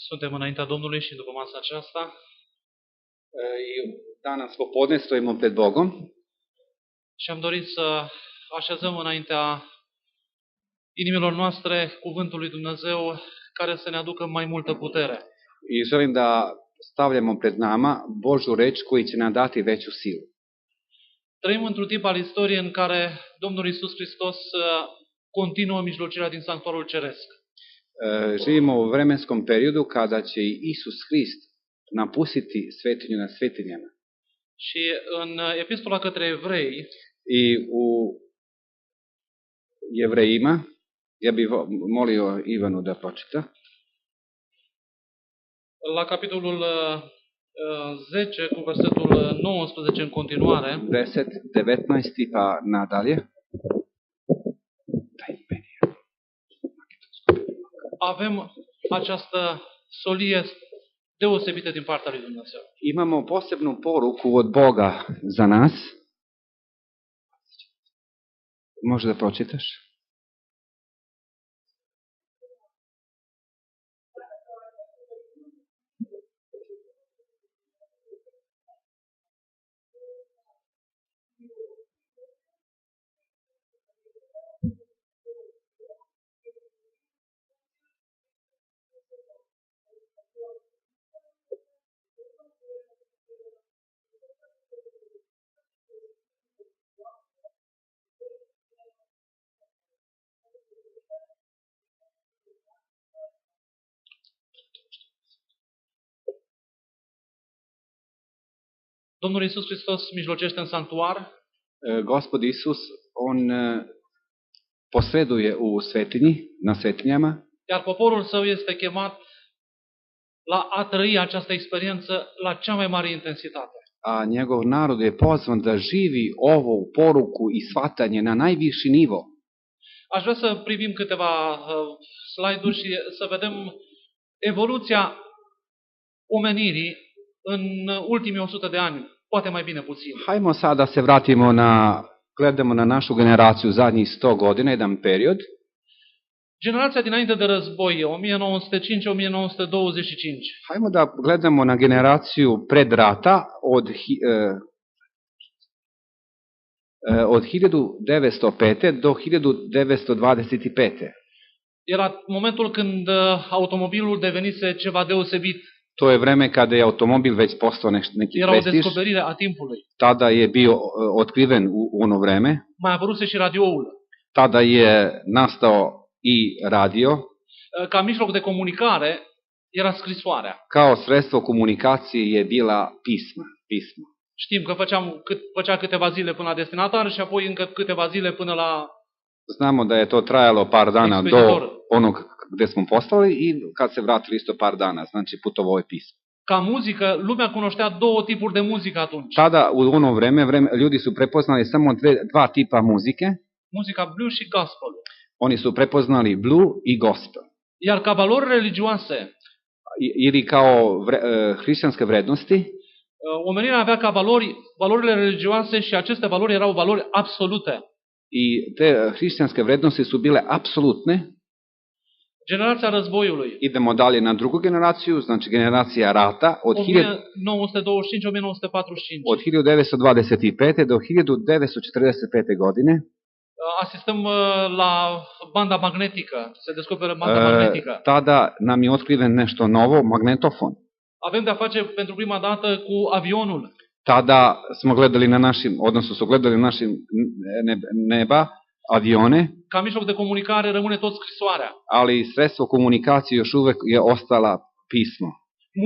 Suntem înaintea Domnului și după masa aceasta Danas popodne stojimo pred Bogom și am dorit să așezăm înaintea inimilor noastre cuvântul lui Dumnezeu care să ne aducă mai multă putere. i želim da stavljamo pred nama Božju reč koji će nam dati veću silu. Trăim într-un timp al istoriei în care Domnul Iisus Hristos continuă mijlocirea din sanctuarul ceresc. Živimo u vremenskom periodu kada će i Isus Hrist napustiti svetinju na svetinjama. Și în epistola către evrei, I u Jevreima, ja bih molio Ivanu da pročita. la capitolul 10 cu versetul 19 în continuare, 10, 19 pa nadalje. avem această solie deosebită din partea lui Dumnezeu. Imamo posebnu poruku od Boga za nas. Može da pročitaš? Domnul Iisus Hristos mijlocește în sanctuar, Gospod Isus, on posreduje u svetinji, na svetinjama, iar poporul său este chemat la a trăi această experiență la cea mai mare intensitate. a njegov narod je pozvan da živi ovu poruku i shvatanje na najviši nivo. Aș vrea să privim câteva slide-uri și să vedem evoluția omenirii în ultimii 100 de ani, poate mai bine puțin. Hajmo sad da se vratimo gledamo na našu generaciju zadnjih 100 godina, jedan period. Generația dinainte de război, 1905-1925. Hajmo da gledamo na generaciju pred rata od 1905. do 1925. Era momentul când automobilul devenise ceva deosebit. To je vreme kada je automobil već postao neki Era o prestiž. descoperire a timpului. Tada je bio otkriven u ono vreme. Mai apăruse și radioul. Tada je nastao i radio. Ca mijloc de comunicare era scrisoarea. Kao sredstvo komunikacije je bila pismo. Știm că făcea câteva zile până la destinatar și apoi încă câteva zile până la Znamo da je to trajalo par dana do onog gde smo poslali i kad se vratili isto par dana, znači putovao je pismo. Ca muzică, lumea cunoștea două tipuri de muzică atunci. Tada, u ono vreme ljudi su prepoznali samo dva tipa muzike. Muzica blues și gospel. Oni su prepoznali blue i gospel. Iar ca valori religioase, ili kao hrišćanske vrednosti, omenirea avea ca valorile religioase și aceste valori erau valori absolute. I te hrišćanske vrednosti su bile apsolutne. Generația războiului. Idemo dalje na drugu generaciju, znači generacija rata od 1925-1945. Od 1925. do 1945. godine. Asistăm la banda magnetică, se descoperă banda magnetică. Tada nam je otkriven nešto novo, magnetofon. Avem de-a face pentru prima dată cu avionul. Tada smo gledali su gledali na našim neba avione. Ca mijloc de comunicare rămâne tot scrisoarea. Ali sredstvo komunikacije još uvek je ostala pismo.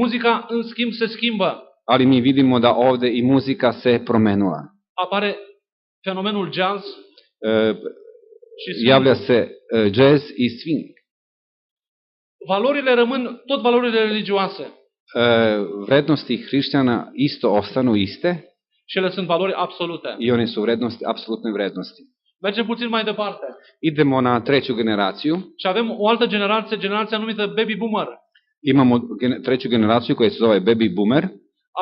Muzica, în schimb, se schimbă. Ali mi vidimo da ovde i muzika se promenila. Apare fenomenul jazz. Javlja se jazz i swing. Valorile rămân tot valorile religioase. Vrednosti hrišćana isto ostanu iste. Și ele sunt valori absolute. I one su vrednosti, apsolutne vrednosti. Mergem puțin mai departe. Idemo na treću generaciju. Și avem o altă generație, generația numită Baby Boomer. Imamo treću generaciju koja se zove Baby Boomer.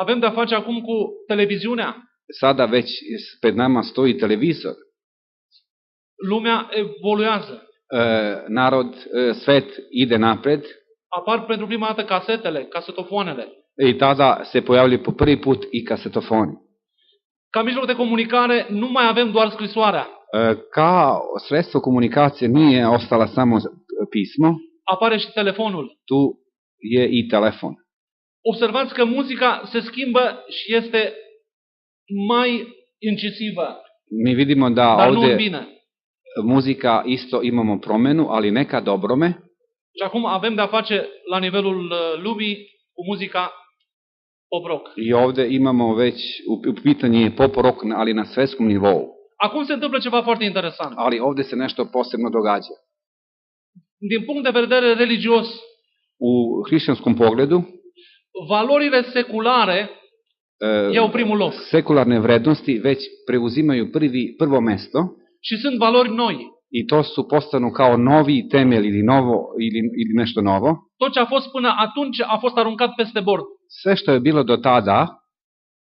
Avem de-a face acum cu televiziunea. Sada već pred nama stoji televizor. Lumea evoluează. Svet ide napred. apar pentru prima dată casetele, casetofoanele. I tada se pojavljaju po prvi put i kasetofoni. Ca mijloc de comunicare nu mai avem doar scrisoarea. Kao sredstvo komunikacije nije ostala samo pismo, Apare și telefonul. tu je i telefon. Observați că muzica se schimbă și este mai incisivă, Mi vidimo da dar nu în ovdje bine. muzika isto imamo promjenu, ali neka dobrome. Și acum avem de-a face la nivelul lumii cu muzica pop rock. I ovdje imamo već, u pitanju je pop rock, ali na svjetskom nivou. Acum se întâmplă ceva foarte interesant. Ali ovdje se nešto posebno događa. Din punct de vedere religios, U hrišćanskom pogledu, valorile seculare iau primul loc. sekularne vrednosti već preuzimaju prvo mesto Și sunt valori noi. i to su postanu kao novi temelj ili nešto novo. Tot ce a fost până atunci a fost aruncat peste bord. Sve što je bilo do tada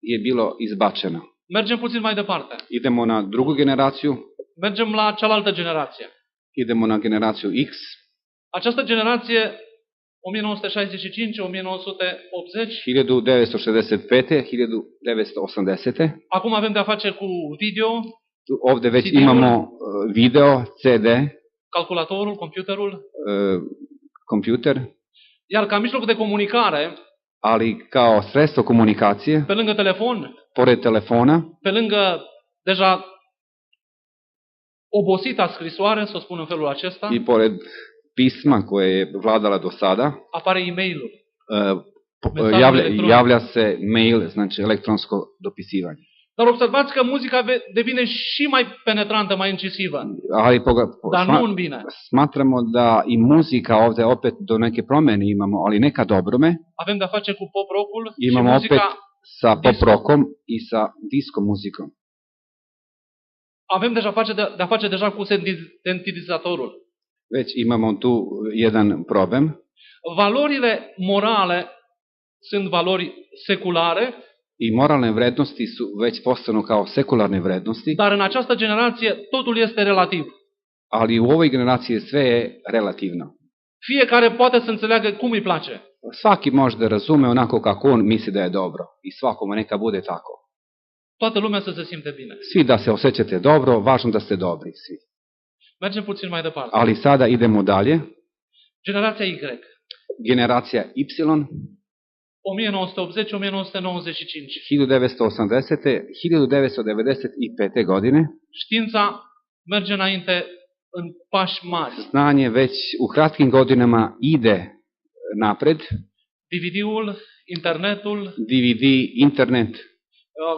je bilo izbačeno. Mergem puțin mai departe. Idemo na drugu generaciju, Mergem la cealaltă generație. idemo na generaciju X. Această generație 1965-1980 1965-1980. acum avem de-a face cu video, Ovdje već CD-ul. imamo video, CD, calculatorul, computerul, kompjuter, iar ca mijloc de comunicare, ali kao sredstvo komunikacije, pe lângă telefon, pored telefona pe lângă deja obosita scrisoare, să o spun în felul acesta, i pored pisma koje je vladala do sada, apare e-mailul. javlja se mail, znači elektronsko dopisivanje. Dar observați că muzica devine și mai penetrantă, mai incisivă, Ali dar nu în bine. smatramo da i muzika ovdje opet do neke promjene imamo, ali neka dobrome. Avem de-a face cu pop rock-ul și Imamo opet muzica, sa pop rockom i sa disco muzikom. avem de-a face deja cu sintetizatorul. Već imamo tu jedan problem. Valorile morale sunt valori seculare, I moralne vrednosti su već postanu kao sekularne vrednosti, dar în această generație totul este relativ. ali u ovoj generaciji sve je relativno. Fiecare poate să înțeleagă cum îi place. Svaki može da razume onako kako on misli da je dobro. I svakome neka bude tako. Toată lumea să se simte bine. Svi da se osjećate dobro, važno da ste dobri svi. Mergem puțin mai departe. Ali sada idemo dalje. Generația Y. Generacija Y, 1980-1995. 1980-1995. godine. Știința merge înainte în pași mari. Znanje već u kratkim godinama ide napred. DVD-ul, internetul, DVD, internet,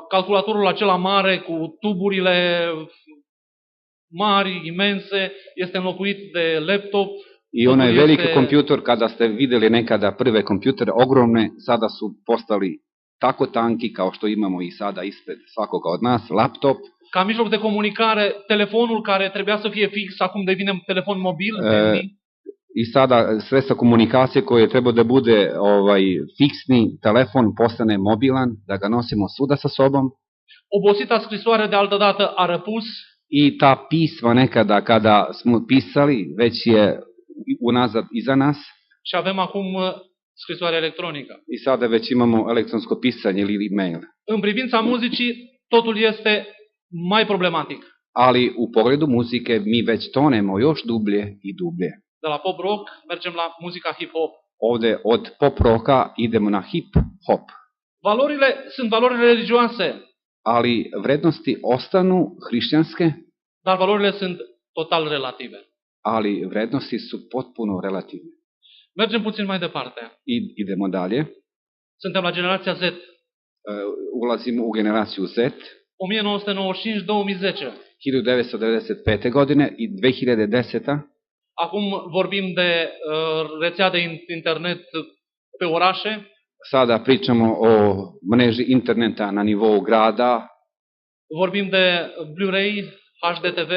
calculatorul acela mare cu tuburile mari, imense, este înlocuit de laptop. i onaj veliki kompjutor, kada ste vidjeli nekada prve kompjutere ogromne, sada su postali tako tanki kao što imamo i sada ispred svakoga od nas, laptop. Ca mijloc de comunicare, telefonul care trebuia să fie fix, acum devine telefon mobil. I sada sredstva komunikacije koje treba da bude fiksni telefon postane mobilan, da ga nosimo svuda sa sobom. Obosita scrisoare de altă dată a răpus. I ta pisma nekada kada smo pisali već je unazad iza nas. Și avem acum scrisoare electronică. I sada već imamo elektronsko pisanje ili e-mail. În privința muzicii, totul este mai problematic. Ali u pogledu muzike mi već tonemo još dublje i dublje. De la pop rock mergem la muzica hip-hop. Ovdje od pop rocka idemo na hip-hop. Valorile sunt valori religioase. Ali vrednosti ostanu hrišćanske. Dar valorile sunt total relative. Ali vrednosti su potpuno relativne. Mergem puțin mai departe. Idemo dalje. Suntem la generația Z. Ulazimo u generaciju Z. 1995-2010. 1995. godine i 2010. Acum vorbim de rețea de internet pe orașe. Sada pričamo o mreži interneta na nivou grada. Vorbim de Blu-ray, HDTV.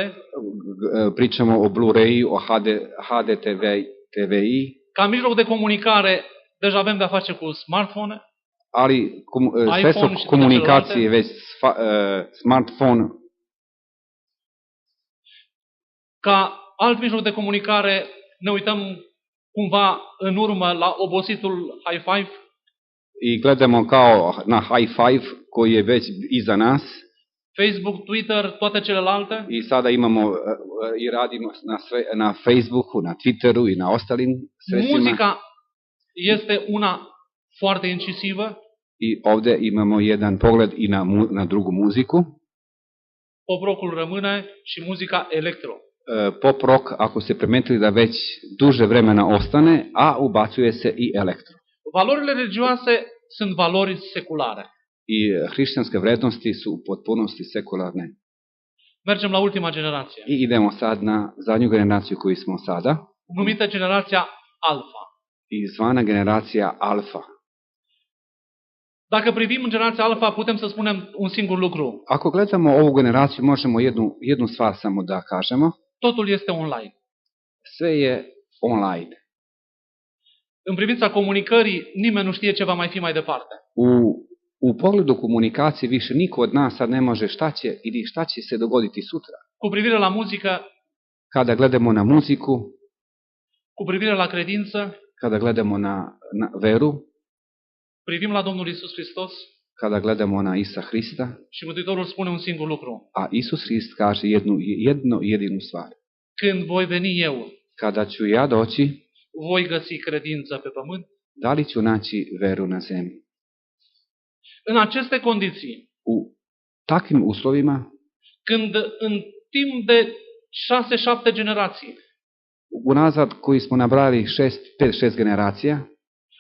Pričamo o Blu-ray, o HDTV-i. Ca mijloc de comunicare, deja avem de-a face cu smartphone. Ali sredstvo komunikacije već smartphone. Ca alt mijloc de comunicare ne uităm cumva în urmă la obositul high five, I gledamo kao na high five koji je već iza nas Facebook, Twitter, toate celelalte. i sada imamo i radimo na Facebooku, na Twitteru i na ostalim sredstvima. Muzica este una foarte incisivă. I ovde imamo jedan pogled i na drugu muziku. Pop rockul rămâne și muzica electro. Pop rock, ako ste primetili da već duže vremena ostane, a ubacuje se i elektro. Valorile religioase sunt valori seculare. I hrišćanske vrednosti su u potpunosti sekularne. Mergem la ultima generație, I idemo sad na zadnju generaciju koju smo sada, numită generația Alfa. i zvana generacija Alfa. Dacă privim în generația Alfa, putem să spunem un singur lucru. Ako gledamo ovu generaciju, možemo jednu stvar samo da kažemo. Totul este online. Sve je online. În privința comunicării, nimeni nu știe ce va mai fi mai departe. U pogledu komunikacije više niko od nas sad ne može šta će se dogoditi sutra. Cu privire la muzică, Kada gledamo na muziku, cu privire la credință, kada gledamo na veru, privim la Domnul Iisus Hristos kada gledamo na Isa Hrista, și Mântuitorul spune un singur lucru. a Isus Hrist kaže jedinu stvar. Când voi veni eu, Kada ću ja doći, voi găsi credință pe pământ? da li ću naći veru na zemlji? În aceste condiții, U takvim uslovima, când în timp de 6-7 generații unazad koji smo nabrali 5-6 generacija,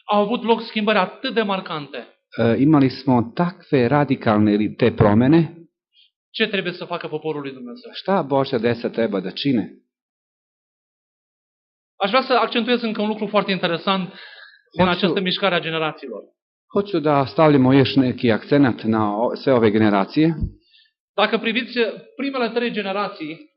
au avut loc schimbări atât de marcante, imali smo takve radikalne te promene, ce trebuie să facă poporul lui Dumnezeu? šta Božja deca treba da čine? Aș vrea să accentuez încă un lucru foarte interesant din această mișcare a generațiilor. Hoću da stavljamo još neki akcenat na sve ove generacije. Dacă priviți primele 3 generații,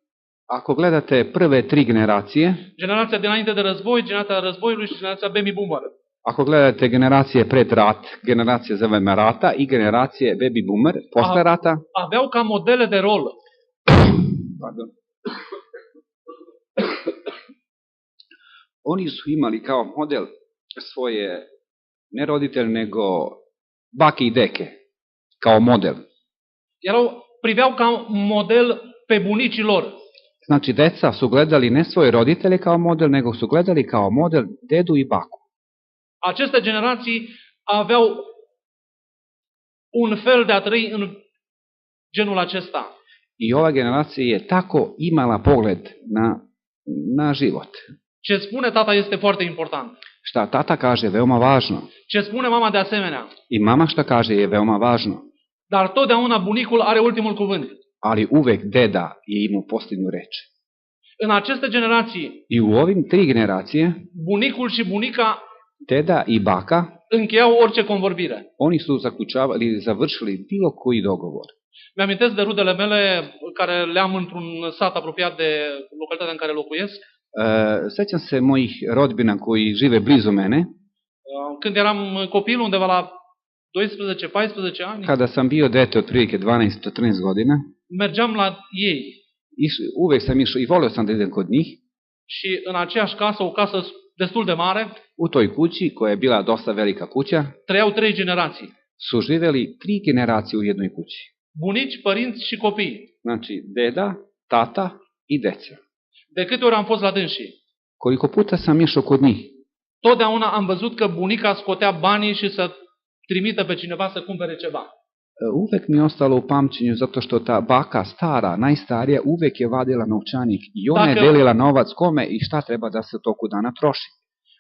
Ako gledate prve 3 generacije, generația dinainte de război, generația războiului și generația baby boomer, ako gledate generacije pred rat, generacije zoveme rata i generacije baby boomer, posle rata, aveau ca modele de rol oni su imali kao model svoje, ne roditelj, nego bake i deke, kao model. priveau ca model pe bunicii lor. Znači, deca su gledali ne svoje roditelje kao model, nego su gledali kao model dedu i baku. Aceste generații aveau un fel de a trăi în genul acesta. I ova generacija je tako imala pogled na život. Ce spune tata este foarte important. Šta tata kaže, veoma važno. Ce spune mama de asemenea. I mama šta kaže je veoma važno. Dar totdeauna bunicul are ultimul cuvânt. Ali uvek deda je imao posljednju reč. În aceste generații, I u ovim 3 generacije, bunicul și bunica deda i baka, încheiau orice convorbire. oni su završili bilo koji dogovor. Mi-amintesc de rudele mele care le am într-un sat apropiat de localitatea în care locuiesc. Sećam se mojih rodbina koji žive blizu mene. Când eram copil, undeva la 12-14 ani, Kada sam bio dete otprilike 12-13 godina, mergeam la ei. Uvek sam išao i voleo sam da idem kod njih. Și în aceeași casă, o casă destul de mare, u toj kući, koja je bila dosta velika kuća, trăiau 3 generații. su živeli 3 generacije u jednoj kući. Bunici, părinți și copii. Znači, deda, tata i deca. De câte ori am fost la dânsii? Koliko puta sam išao kod njih? Totdeauna am văzut că bunica scotea banii și să trimită pe cineva să cumpere ceva. Uvek mi je ostalo u pamćenju zato što ta baka, stara, najstarija, uvek je vadila novčanik i ona je delila novac kome i šta treba da se toku dana troši.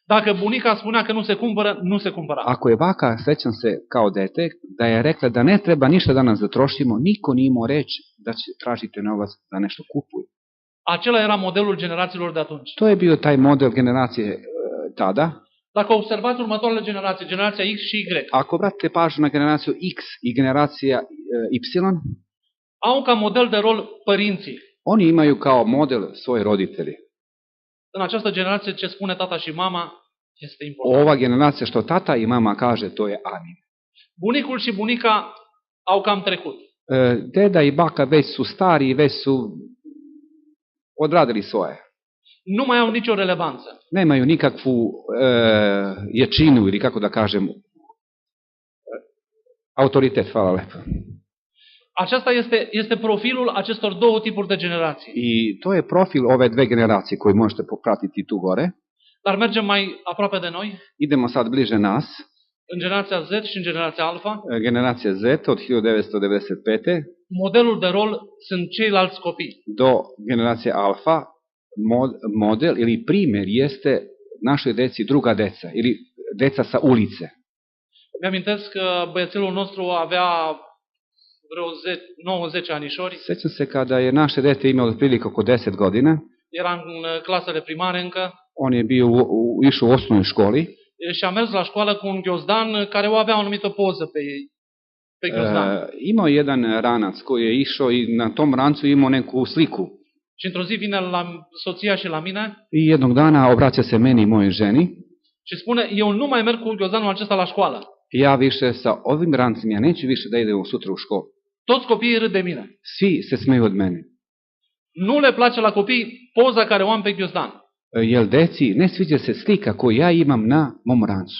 Dacă bunica spunea că nu se cumpără, nu se cumpăra. Ako je baka, sećam se kao dete, da je rekla da ne treba ništa danas da trošimo, niko nije imao reći da će tražite novac da nešto kupuju. Acela era modelul generațiilor de atunci. To je bio taj model generacije tada. Dacă observați următoarele generații, generația X și Y. Ako obratite pažnju na generaciju X i generacija Y, au ca model de rol părinții. Oni imaju kao model svoje roditelji. În această generație ce spune tata și mama este important. Ova generacija što tata i mama kaže, to je amin. Bunicul și bunica au cam trecut. Deda i baka već su stari, već su odradili svoje. nu mai au nicio relevanță. Nemaju nikakvu jačinu ili kako da kažem autoritet, hvala lepo. Aceasta este profilul acestor două tipuri de generații. I to je profil ove dve generacije koje možete popratiti tu gore. Dar mergem mai aproape de noi, Idemo sad bliže nas. în generația Z și în generația Alpha. Generacija Z od 1995. Modelul de rol sunt ceilalți copii. Do generacije Alfa model ili primjer jeste našoj deci druga deca ili deca sa ulice. Mi-amintesc că băiețelul nostru avea vreo 9-10 anișori. Sećam se kada je naše dete imalo otprilike oko 10 godina. Era în clasele primare încă. On je bio išao u osnovnoj školi. Și a mers la școală cu un ghiozdan care o avea o anumită poză pe ghiozdan. Imao jedan ranac koji je išao i na tom rancu imao neku sliku. Și într-o zi vine la soția și la mine. I jednog dana obraća se meni i mojoj ženi. Și spune, eu nu mai merg cu ghiozdanul acesta la școală. Ja više sa ovim rancima, ja neću više da idem sutra u školu. Toți copiii râd de mine. Svi se smeju od mene. Nu le place la copii poza care o am pe ghiozdan. Jer deci ne sviđa se slika koju ja imam na mom rancu.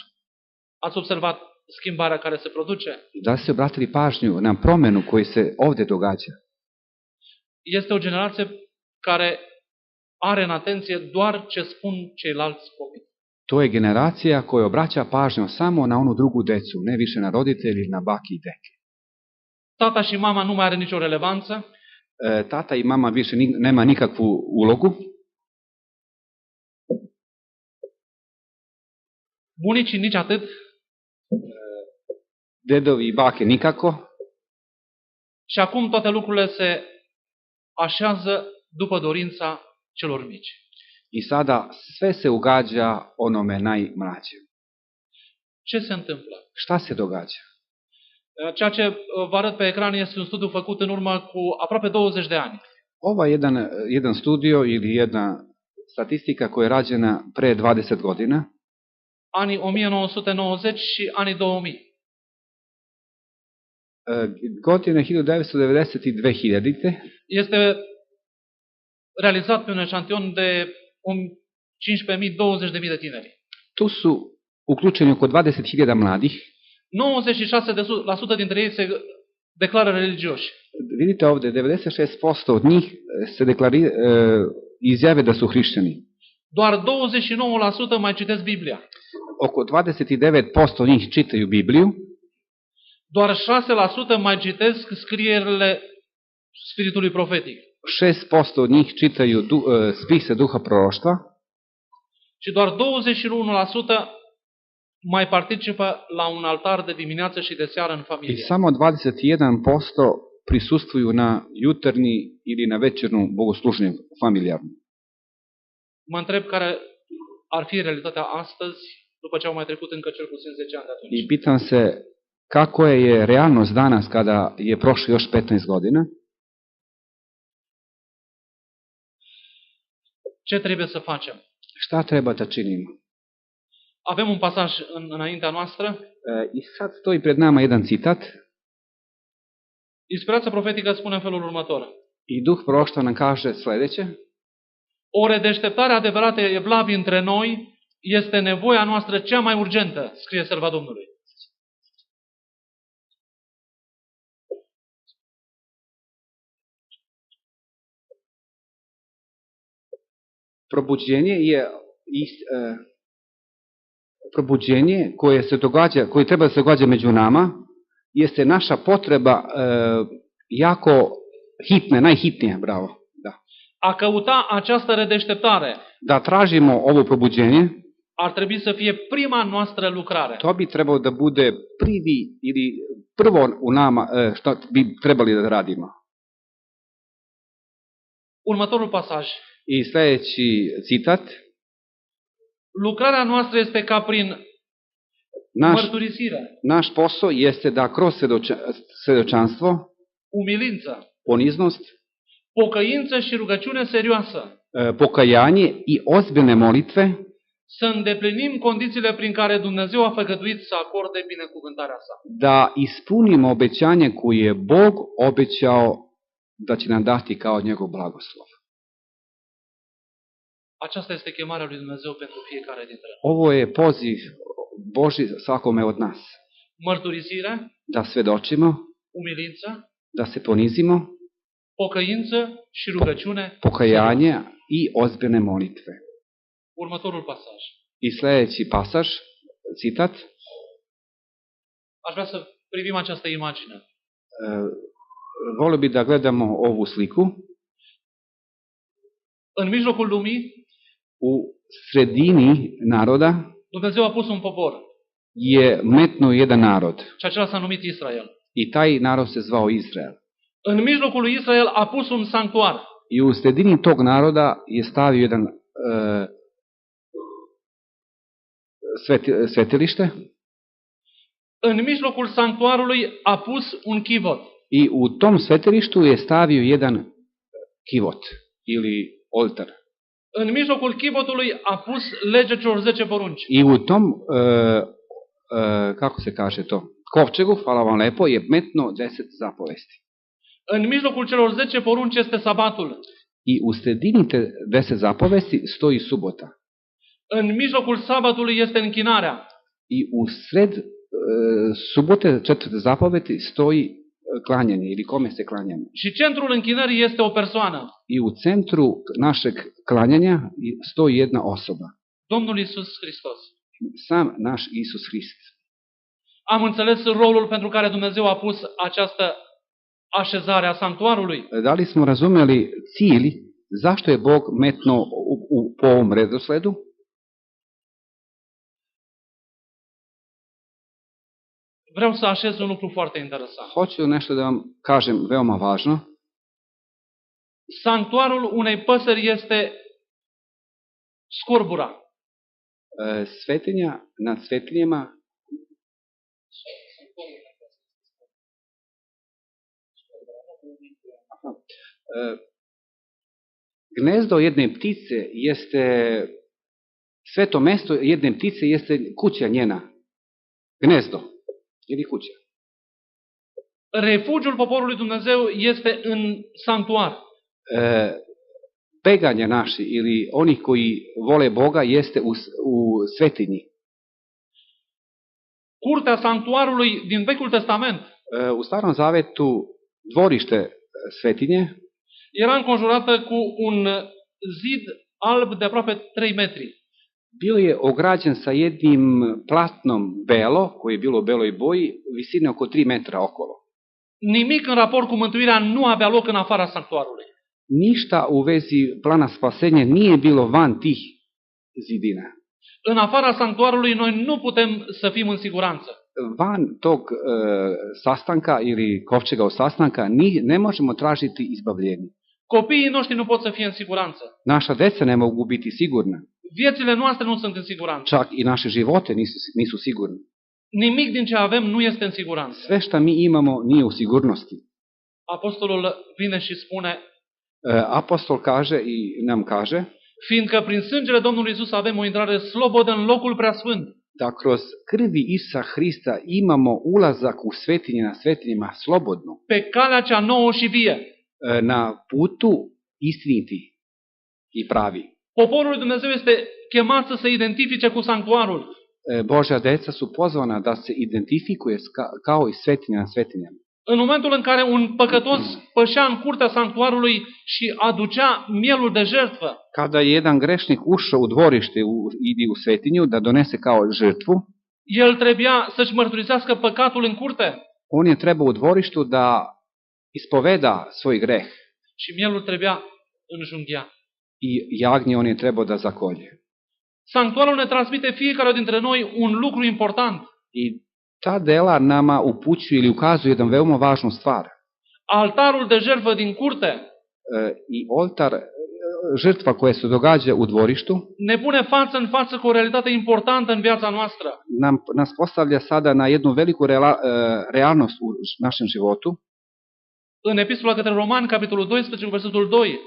Ați observat schimbarea care se produce? Da ste obratili pažnju na promenu koja se ovde događa? Este o generație care are în atenție doar ce spun ceilalți copii. To je generacija koja obraća pažnju samo na onu drugu decu, ne više na roditelji ili na baki i deke. Tata și mama nu mai are nicio relevanță. Tata i mama više nema nikakvu ulogu. Bunicii nici atât. Dedovi i bake nikako. Și acum toate lucrurile se așează după dorința celor mici. I sada sve se ugađa onome najmlađem. Ce se întâmplă? Šta se događa? Ceea ce vă arăt pe ecran este un studiu făcut în urmă cu aproape 20 de ani. Ovo je jedan studio ili jedna statistika koja je rađena pre 20 godina. Anii 1990 și anii 2000. Godine 1990 i 2000. Este realizat pe un eșantion de 15.000-20.000 de tineri. Tu su uključeni oko 20.000 mladih. 96% dintre ei se declară religioși. Vidite ovde, 96% od njih se izjave da su hrišćani. Doar 29% mai citesc Biblia. Oko 29% njih čitaju Bibliju. Doar 6% mai citesc scrierile spiritului profetic. 6% od njih čitaju spise duha proroštva. Și doar 21% mai participă la un altar de dimineață și de seară în familie. I samo 21% prisustvuju na jutarnji ili na večernju bogosluženju familijarno. Mă întreb care ar fi realitatea astăzi, după ce au mai trecut încă cel puțin 10 ani de atunci. I pitam se kako je realnost danas kada je prošlo još 15 godina. Ce trebuie să facem? Šta treba da činimo? Avem un pasaj înaintea noastră. I sad stoji pred nama jedan citat. Inspirația profetică spune în felul următor. I duh proroštva nam kaže sledeće. O redeșteptare adevărată evlavie între noi este nevoia noastră cea mai urgentă, scrie serva Domnului. Probuđenje koje treba da se događa među nama jeste naša potreba jako hitne, najhitnije, bravo. Da. A căuta această redeșteptare Da tražimo ovo probuđenje, ar trebui să fie prima noastră lucrare. To bi trebalo da bude prvo u nama što bi trebali da radimo. Următorul pasaj. I sledeći citat. Lucrarea noastră este ca prin mărturisire. Naš posao jeste da kroz svedočanstvo, umilință, poniznost, pocăință și rugăciune serioasă, pokajanje i ozbiljne molitve, să îndeplinim condițiile prin care Dumnezeu a făgăduit să acorde binecuvântarea sa. Da ispunimo obećanje koje je Bog obećao da će nam dati kao njegov blagoslov. Aceasta este chemarea lui Dumnezeu pentru fiecare dintre noi. Ovo je poziv Boži svakome od nas. Mărturisire, Da svedočimo, umilință, da se ponizimo, pocăință și rugăciune. pokajanje i ozbiljne molitve. Următorul pasaj. I sljedeći pasaž, citat, Aș vrea să privim această imagine. volio bi da gledamo ovu sliku. În mijlocul lumii, U sredini naroda Dumnezeu a pus un popor je metnuo jedan narod și acela s-a numit Israel. i taj narod se zvao Izrael. În mijlocul lui Israel a pus un sanctuar. I u sredini tog naroda je stavio jedan svetilište În mijlocul sanctuarului a pus un chivot. i u tom svetilištu je stavio jedan kivot ili oltar. În mijlocul chivotului a pus legea celor 10 porunci. I u tom, kako se kaže to, kovčegu, hvala vam lepo, je metno 10 zapovesti. În mijlocul celor 10 porunci este sabatul. I u sredini te 10 zapovesti stoji subota. În mijlocul sabatului este închinarea. I u sred subote, 4. zapovesti, stoji klanjanje ili kome se klanjamo. Și centrul închinării este o persoană. I u centru našeg klanjanja stoji jedna osoba. Domnul Iisus Hristos. Sam naš Isus Hrist. Am înțeles rolul pentru care Dumnezeu a pus această așezare a sanctuarului. Da li smo razumeli cilj zašto je Bog metnuo po ovom redosledu? Vreau să așez un lucru foarte interesant. Hoću nešto da vam kažem veoma važno. Sanctuarul unei păsări este scorbura. Svetinja nad svetinjama gnezdo jedne ptice jeste, sveto mesto jedne ptice jeste kuća njena. Gnezdo ili kuća. Refugiul poporului Dumnezeu este în sanctuar. Peganja naši ili oni koji vole Boga jeste u svetinji. Curtea sanctuarului din Vechiul Testament U Starom Zavetu dvorište svetinje era înconjurată cu un zid alb de aproape 3 metri. bio je ograđen sa jednim platnom belo, koje je bilo u beloj boji, visine oko 3 metra okolo. Nimic în raport cu mântuirea nu avea loc în afara sanctuarului. Ništa u vezi plana spasenja nije bilo van tih zidina. În afara sanctuarului noi nu putem să fim în siguranță. Van tog sastanka ili kovčega u sastanka ne možemo tražiti izbavljenje. Copiii noștri nu pot să fie în siguranță. Naša deca ne mogu biti sigurna. Viețile noastre nu sunt în siguranță. Čak i naše živote nisu sigurni. Nimic din ce avem nu este în siguranță. Sve šta mi imamo nije u sigurnosti. Apostolul vine și spune, Apostol kaže i nam kaže fiindcă prin sângele Domnului Iisus avem o intrare slobodă în locul preasfânt. da kroz krvi Isusa Hrista imamo ulazak u svetinje na svetinjima slobodno. Pe calea cea nouă și vie. Na putu istiniti i pravi. Poporul lui Dumnezeu este chemat să se identifice cu sanctuarul. Božja deca su pozvana da se identifikuje kao i svetinja na svetinjama. În momentul în care un păcătos pășea în curtea sanctuarului și aducea mielul de jertfă, Kada je jedan grešnik ušao u dvorište ili u svetinju da donese kao žrtvu, el trebuia să-și mărturisească păcatul în curte on je trebao u dvorištu da ispoveda svoj greh și mielul trebuia înjunghiat. i jagnje on je trebao da zakolje. Sanctuarul ne transmite fiecare dintre noi un lucru important. I ta dela nama upućuju ili ukazuju jedan veoma važnu stvar. Altarul de jertfă din curte I oltar, žrtva koja se događa u dvorištu, ne pune față în față cu o realitate importantă în viața noastră. nas postavlja sada na jednu veliku realnost u našem životu. În Epistola către Romani, capitolul 12, cu versetul 2,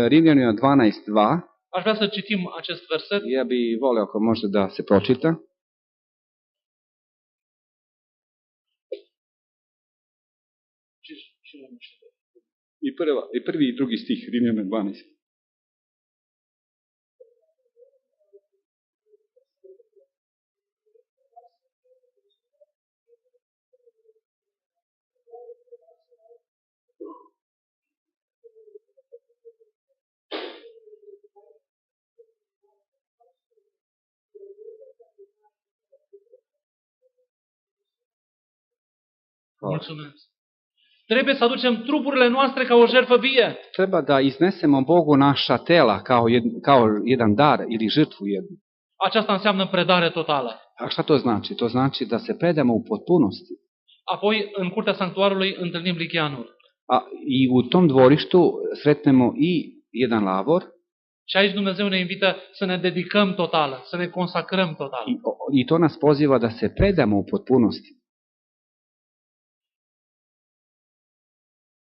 Rimljanima 12:2, aș vrea să citim acest verset. ja bi voleo ako može da se pročita. I prvi i drugi stih Rimljana 12. Mulțumesc. Trebuie să aducem trupurile noastre ca o jertfă vie. Treba da iznesemo Bogu naša tela kao jedan dar ili žrtvu jednu. Aceasta înseamnă predare totală. A šta to znači? To znači da se predamo u potpunosti. Apoi, în curtea sanctuarului, întâlnim Lichianul. I u tom dvorištu sretnemo i jedan lavor. Și aici Dumnezeu ne invită să ne dedicăm total, să ne consacrăm total. I to nas poziva da se predamo u potpunosti.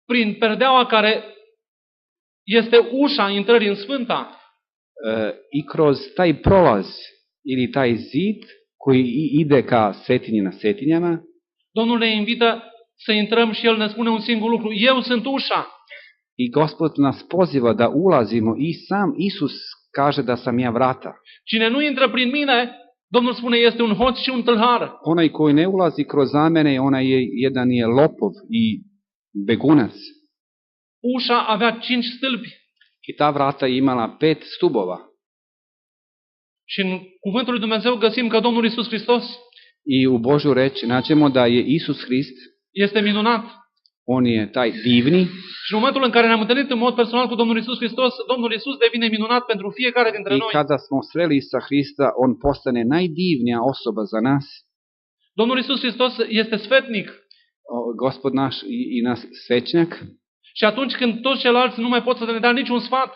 Prin perdeaua care este ușa intrării în Sfânta, I kroz taj prolaz ili taj zid koji ide ka svetinji na svetinjama, Domnul ne invită să intrăm și El ne spune un singur lucru: eu sunt ușa. I Gospod nas poziva da ulazimo i sam Isus kaže da sam ja vrata. Cine nu intră prin mine, Domnul spune, este un hoț și un tâlhar. Onaj koji ne ulazi kroz mene, onaj jedan je lopov i begunac. Ușa avea 5 stâlpi. I ta vrata je imala 5 stubova. Și în cuvântul lui Dumnezeu găsim că Domnul Iisus Hristos I u Božju reč naćemo da je Isus Hrist, este minunat. on je taj divni. Și în momentul în care ne-am întâlnit în mod personal cu Domnul Iisus Hristos, Domnul Iisus devine minunat pentru fiecare dintre I noi. kada smo sreli sa Hrista, on postane najdivnija osoba za nas. Domnul Iisus Hristos este sfetnic. Gospod naš i nas svećnjak. Și atunci când toți ceilalți nu mai pot să ne dea niciun sfat,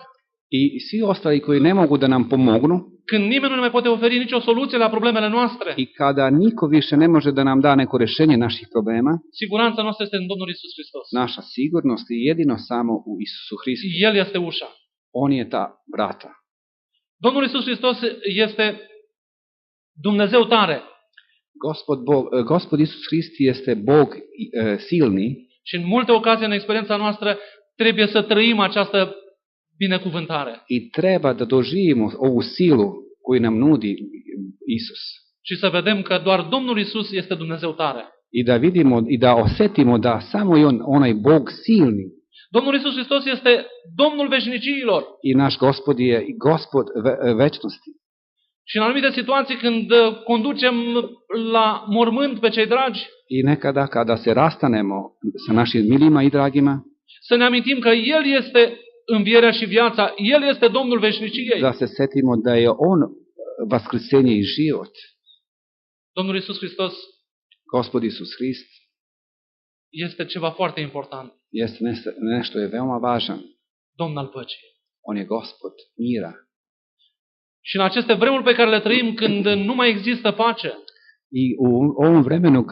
I svi ostali koji ne mogu da nam pomognu, când nimeni nu ne mai poate oferi nicio soluție la problemele noastre, i kada niko više ne može da nam da neko rešenje naših problema, siguranța noastră este în Domnul Iisus Hristos. naša sigurnost je jedino samo u Isusu Hristu. El este ușa. On je ta vrata. Domnul Iisus Hristos este Dumnezeu tare. Gospod Isus Hrist este Bog silni Și în multe ocazii în experiența noastră trebuie să trăim această binecuvântare. i treba da doživimo ovu silu koju nam nudi Isus. Și să vedem că doar Domnul Iisus este Dumnezeu tare. I da vidimo i da osetimo da samo je on onaj Bog silni. Domnul Iisus Hristos este Domnul veșniciilor. I naš Gospod je Gospod večnosti. Și în anumite situații când conducem la mormânt pe cei dragi, I nekada kada se rastanemo sa našim milima i dragima, să ne amintim că El este învierea și viața, El este Domnul veșniciei. da se setimo da je on vaskrsenje i život. Domnul Iisus Hristos Gospod Isus Hrist este ceva foarte important. jeste nešto je veoma važan. Domn al păcii. On je Gospod mira. Și în aceste vremuri pe care le trăim, când nu mai există pace, I u ovom vremenu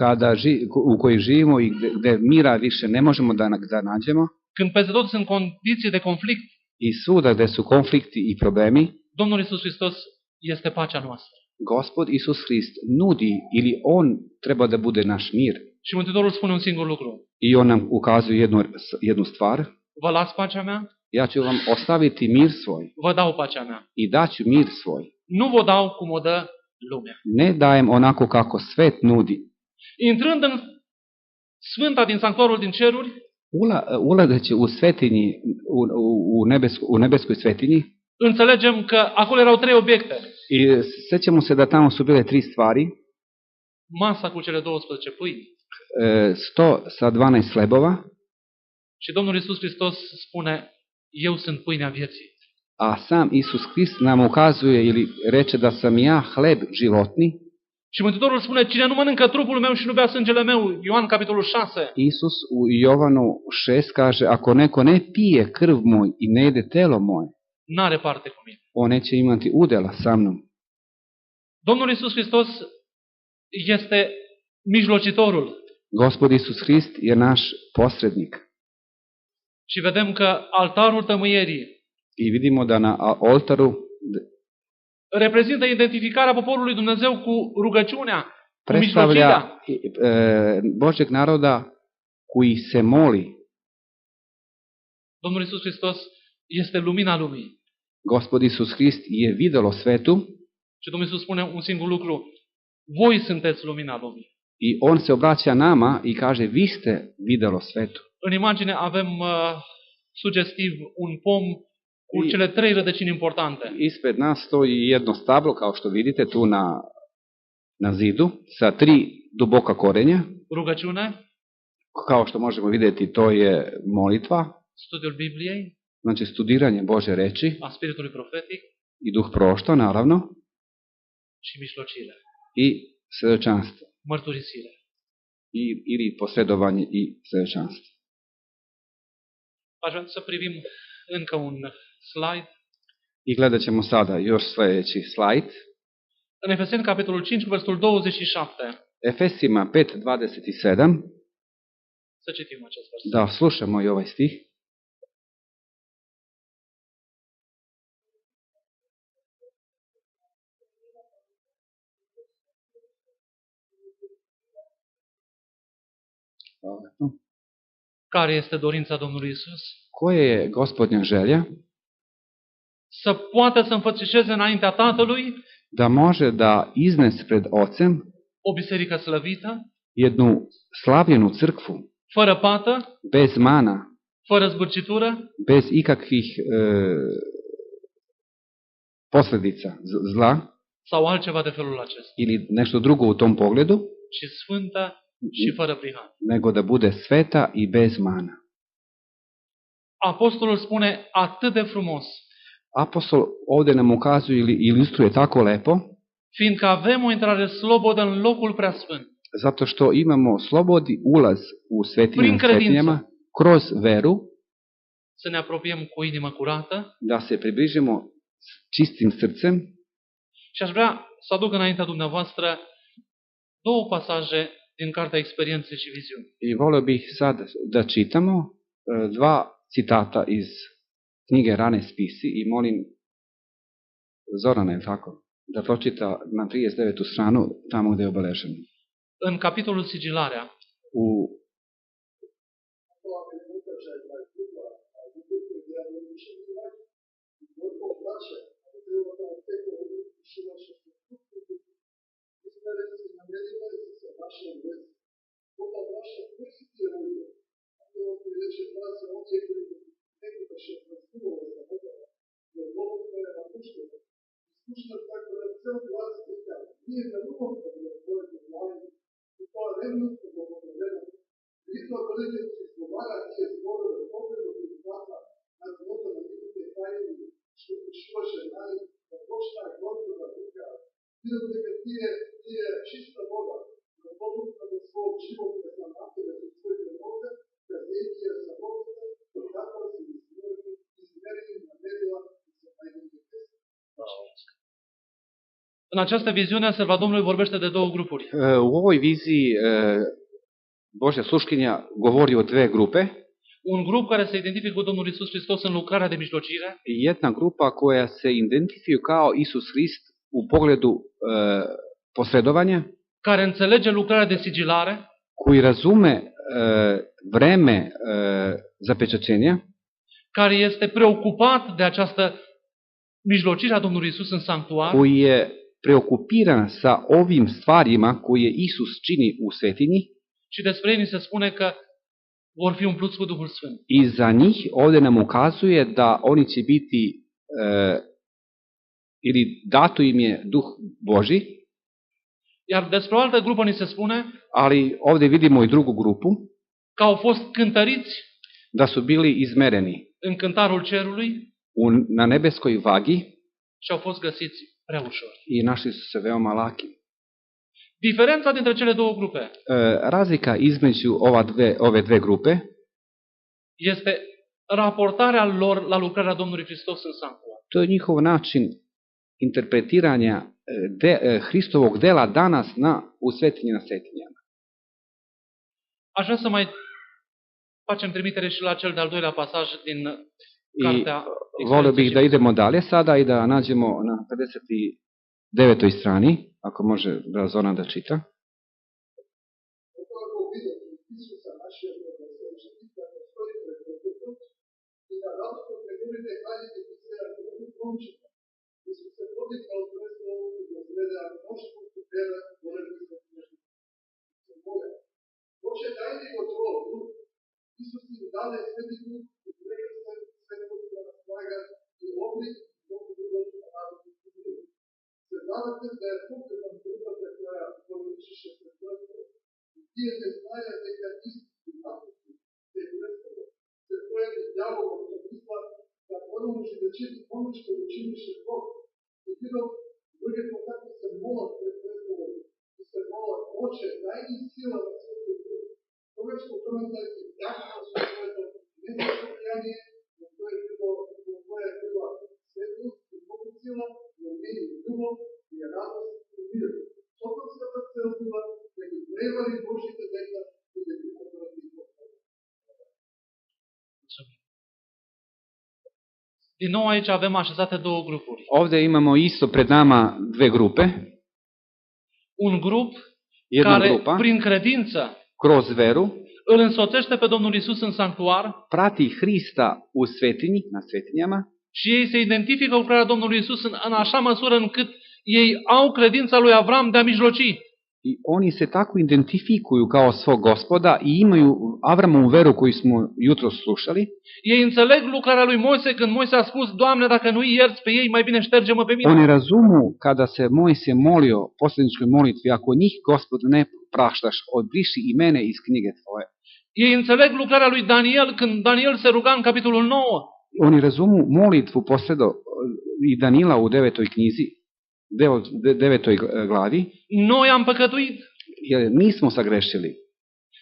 u kojoj živimo i gde mira više ne možemo da nađemo, când peste tot sunt condiții de conflict, i svuda gde su konflikti i problemi, Domnul Iisus Hristos este pacea noastră. Gospod Isus Hrist nudi ili on treba da bude naš mir. Și Mântuitorul spune un singur lucru: I on nam ukazuje jednu stvar. vă las pacea mea, Ja ću vam ostaviti mir svoj vă dau pacea mea. i daću mir svoj. Nu vă dau cum o dă lumea. Ne dajem onako kako svet nudi. Intrând în Sfânta din sanctuarul din ceruri, Ulazeći u svetinji, u nebeskoj svetinji, înțelegem că acolo erau 3 obiecte. i sećamo se da tamo su bile 3 stvari. Masa cu cele 12 pâini. Sto sa 12 hlebova. Și Domnul Iisus Hristos spune: eu sunt pâinea vieții. A sam Isus Hrist nam ukazuje ili reče da sam ja hleb životni. Și Mântuitorul spune: cine nu mănâncă trupul meu și nu bea sângele meu, Ioan capitolul 6, Isus u Jovanu 6 kaže, ako neko ne pije krv moj i ne jede telo moje, n-are parte cu mine. on neće imati udela sa mnom. Domnul Iisus Hristos este mijlocitorul. Gospod Isus Hrist je naš posrednik. Și vedem că altarul tămâierii I vidimo da na oltaru reprezintă identificarea poporului Dumnezeu cu rugăciunea, cu predstavlja mijlocirea. Božeg naroda koji se moli. Domnul Iisus Hristos este lumina lumii. Gospod Isus Hrist je videlo svetu Și Domnul Iisus spune un singur lucru: voi sunteți lumina lumii. i on se obraća nama i kaže, vi ste videlo svetu. În imagine avem sugestiv un pom cu cele 3 rădăcini importante. Ispred nas stoji jedno stablo, kao što vidite tu na zidu, sa 3 duboka korenja. Rugăciune, Kao što možemo vidjeti, to je molitva, studiul Bibliei, znači studiranje Bože reči a spiritului profetic i duh prošta, naravno, și mijlocire, i svedočanstvo, mărturisire. ili posredovanje i svedočanstvo. Aș vrea să privim încă un slide. I gledat ćemo sada još sljedeći slajd. În Efeseni, capitolul 5, versetul 27. Efesima 5:27. Să citim acest verset. Da slušamo i ovaj stih. Care este dorința Domnului Isus? Koja je Gospodnja želja? Să poată să înfățișeze înaintea Tatălui Da može da iznes pred Ocem o biserică slăvită, jednu slavljenu crkvu, fără pată, bez mana, fără zbârcitură, bez ikakvih posljedica zla sau altceva de felul acesta, ili nešto drugo u tom pogledu, ci sfântă și fără prihan. nego da bude sveta i bez mana. Apostolul spune atât de frumos, Apostol ovdje nam ukazuje ili ilustruje tako lepo, fiindcă avem o intrare slobodă în locul preasfânt. zato što imamo slobodni ulaz u svetinje Prin credință. svetinjama kroz veru, Să ne apropiem cu inimă curată da se približimo s čistim srcem. și aș vrea să aduc înaintea dumneavoastră două pasaje din Cartea Experiențe și Viziuni. I volio bih sad da čitamo dva citata iz knjige Rane spisi i molim Zorana, je tako, da pročita na 39. stranu tamo gdje je obeleženo. În capitolul Sigilarea, U în această viziune, Sărba Domnului vorbește de două grupuri. u ovoj viziji Božja sluškinja govori o dve grupe. Un grup care se identifică cu Domnul Isus Hristos în lucrarea de mijlocire, Jedna grupa koja se identifikuju kao Isus Hrist u pogledu posredovanja, care înțelege lucrarea de sigilare, koji razume vreme zapečaćenja, care este preocupat de această mijlocire a Domnului Isus în sanctuar, koji je preokupiran sa ovim stvarima koje Isus čini u svetinji, și despre ei ni se spune că vor fi umpluți cu Duhul Sfânt. i za njih ovdje nam ukazuje da oni će biti ili dato im je Duh Boži, Iar despre o altă grupă ni se spune ali ovdje vidimo i drugu grupu, că au fost cântăriți da su bili izmereni în cântarul cerului na nebeskoj vagi și au fost găsiți prea ușor. i našli su se veoma laki. Diferența dintre cele două grupe Razlika između ove dve grupe este raportarea lor la lucrarea Domnului Hristos în sanctuar. to je njihov način interpretiranja Hristovog dela danas u svetinji na svetinjama. Aș vrea să mai facem trimitere și la cel de-al doilea pasaj din I cartea volio bih da Experiențe. idemo dalje sada i da nađemo na 59. strani, ako može da Zoran da čita. ono što učiniše Bog. I bilo bude tako se mola pred Bogom, da se mola Oče, daj mi sila na Svetu Duhu. Toga što tome da je tako što ne znam pokajanje, na koje je bila svetlost i Bogu sila, na meni ljubav i radost i mir. Tokom se da se odbiva, da bi prevari Božite deka i da bi obrati postavljati. Din nou aici avem așezate două grupuri. Ovde imamo isto pred nama dve grupe. Un grup Jedna care, grupa, prin credință, kroz veru, îl însoțește pe Domnul Isus în sanctuar prati Hrista u svetinji, na svetinjama, și ei se identifică cu lucrarea Domnului Isus în așa măsură încât ei au credința lui Avram de a mijloci. i oni se tako identifikuju kao svog gospoda i imaju Avramovu veru koju smo jutro slušali. Ei înțeleg lucrarea lui Moise când Moise a spus, Doamne, dacă nu îi ierți pe ei, mai bine șterge-mă pe mine. Oni razumu kada se Mojsije molio posljedničkoj molitvi, ako njih Gospod ne praštaš, odbriši i mene iz knjige tvoje. Ei înțeleg lucrarea lui Daniel când Daniel se ruga în capitolul 9. Oni razumu molitvu posredo i Danila u 9. knjizi, 9. glavi, Noi am păcătuit. jer mi smo sagrešili.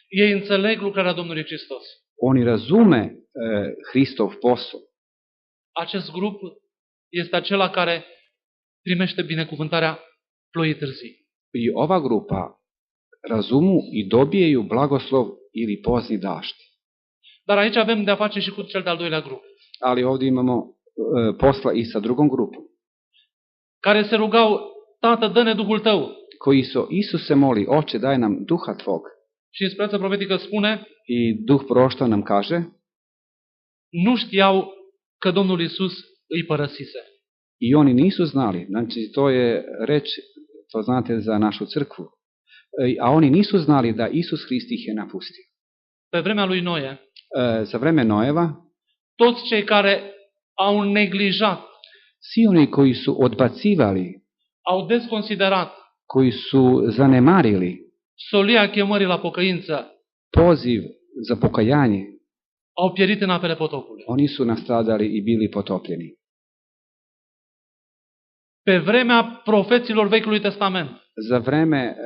Ei înțeleg lucrarea Domnului Hristos. Oni razume Hristov posao. Acest grup este acela care primește binecuvântarea ploii târzii. I ova grupa razumu i dobijeju blagoslov ili pozni dašti. Dar aici avem de-a face și cu cel de-al doilea grup, Ali ovdje imamo posla i sa drugom grupom, care se rugau, Tată, dă-ne Duhul Tău. koji su Isus se moli, Oče, daj nam duha tvog. Și inspirația profetică spune, I duh prošta nam kaže, nu știau că Domnul Isus îi părăsise. i oni nisu znali, znači to je reč, to znate za našu crkvu, a oni nisu znali da Isus Hrist ih je napustio. Pe vremea lui Noe, Za vreme Noeva, toți cei care au neglijat, svi oni koji su odbacivali, au desconsiderat koji su zanemarili solia chemării la pocăință, poziv za pokajanje, au pierit în apele potopului. oni su nastradali i bili potopljeni. Pe vremea profeților Vechiului Testament, Za vreme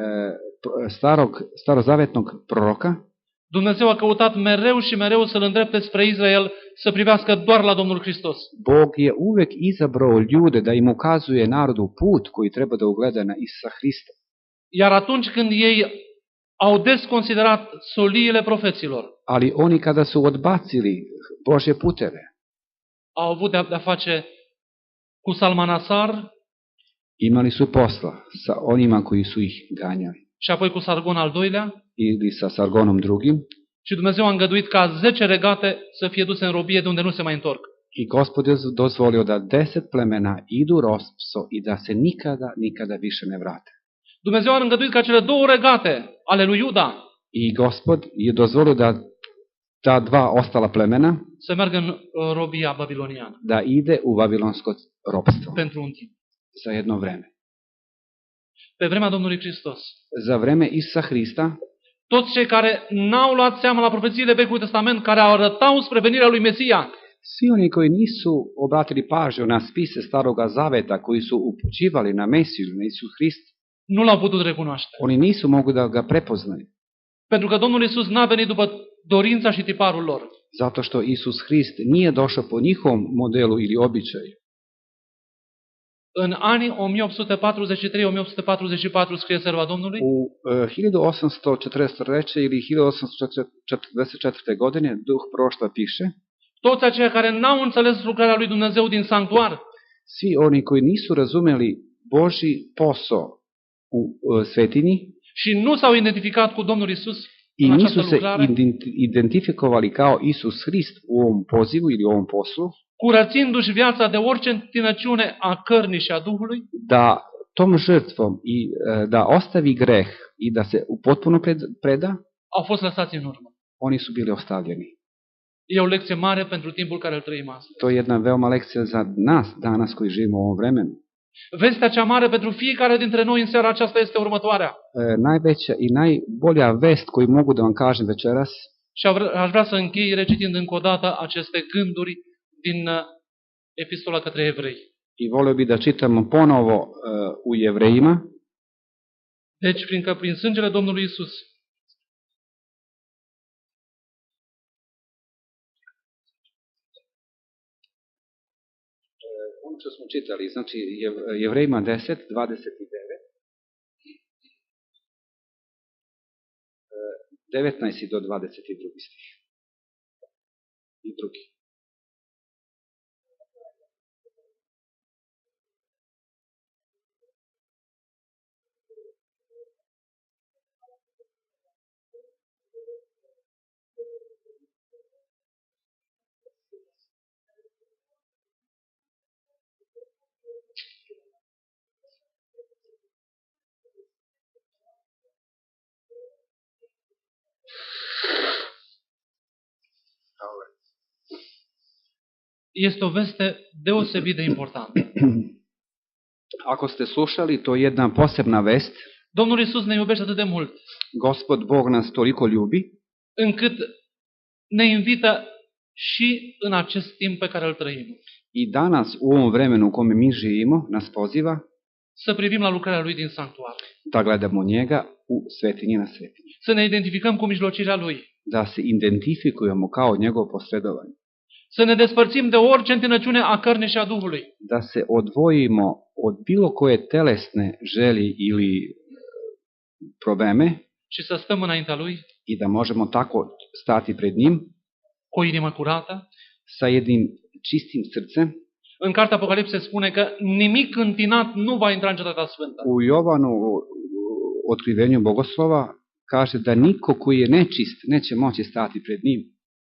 starozavetnog proroka, Dumnezeu a căutat mereu și mereu să-l îndrepte spre Israel, să privească doar la Domnul Hristos. Bog je uvek izabrao ljude da im ukazuje narodu put koji treba da ugleda na Isusa Hrista. Iar atunci când ei au desconsiderat soliile profeților, Ali oni kada su odbacili Božje puteve, au avut de-a face cu Salmanasar imali su posla sa onima koji su ih ganjali. și apoi cu Sargon al doilea, Ili sa Sargonom drugim. și Dumnezeu a îngăduit ca 10 regate să fie duse în robie de unde nu se mai întorc. I Gospod je dozvolio da 10 plemena idu ropstvo i da se nikada više ne vrate. Dumnezeu a îngăduit ca cele 2 regate ale lui Iuda I Gospod je dozvolio da ta dva ostala plemena să meargă în robia babiloniană da ide u vavilonsko ropstvo pentru un timp. za jedno vreme. Pe vremea Domnului Hristos, Za vreme Isusa Hrista, toți cei care n-au luat seama la profețiile Vechiului Testament, care arătau spre venirea lui Mesia, svi oni koji nisu obratili pažnju na spise Staroga Zaveta, koji su upućivali na Mesiju, na Isus Hrist, nu l-au putut recunoaște. oni nisu mogli da ga prepoznaju. Pentru că Domnul Isus n-a venit după dorința și tiparul lor. Zato što Isus Hrist nije došao po njihovom modelu ili običaju. În anii 1843-1844 scrie serva Domnului, U 1843. ili 1844. godine duh prošta piše, toți aceia care n-au înțeles lucrarea lui Dumnezeu din sanctuar, svi oni koji nisu razumeli Božji posao u svetinji și nu s-au identificat cu Domnul Isus i în nisu această se lucrare, identifikovali kao Isus Hrist u ovom pozivu ili u ovom poslu, curățindu-și viața de orice întinăciune a cărnii și a Duhului, da tom žrtvom i da ostavi greh i da se potpuno preda, au fost lăsați în urmă. oni su bili ostavljeni. E o lecție mare pentru timpul care îl trăim astăzi. To je jedna veoma lekcija za nas danas koji živimo u ovom vremenu. Vestea cea mare pentru fiecare dintre noi în seara aceasta este următoarea. Najveća i najbolja vest koju mogu da vam kažem večeras, Și aș vrea să închei recitind încă o dată aceste gânduri din Epistola către Evrei. I volio bi da čitamo ponovo u Jevrejima, Deci, prin sângele Domnului Isus, ono što smo čitali, znači Jevrejima 10, 29, 19 do 22 stih. I drugi. este o veste deosebit de importantă. Ako ste slušali, to je jedna posebna vest. Domnul Isus ne iubește atât de mult, Gospod Bog nas toliko ljubi, încât ne invită și în acest timp pe care îl trăim i danas u ovom vremenu u kome mi živimo nas poziva să privim la lucrarea Lui din sanctuar, da gledamo njega u svetinji na svetinji. să ne identificăm cu mijlocirea Lui, Da se identifikujemo kao njegovo posredovanje. să ne despărțim de orice întinăciune a cărnii și a Duhului, Da se odvojimo od bilo koje telesne želji ili probleme și să stăm înaintea Lui i da možemo tako stati pred njim cu o inimă curată. sa jednim čistim srcem. În cartea Apocalipse spune că nimic întinat nu va intra în Cetatea Sfântă. U Jovanu, u otkrivenju Bogoslova, kaže da niko koji je nečist neće moći stati pred njim.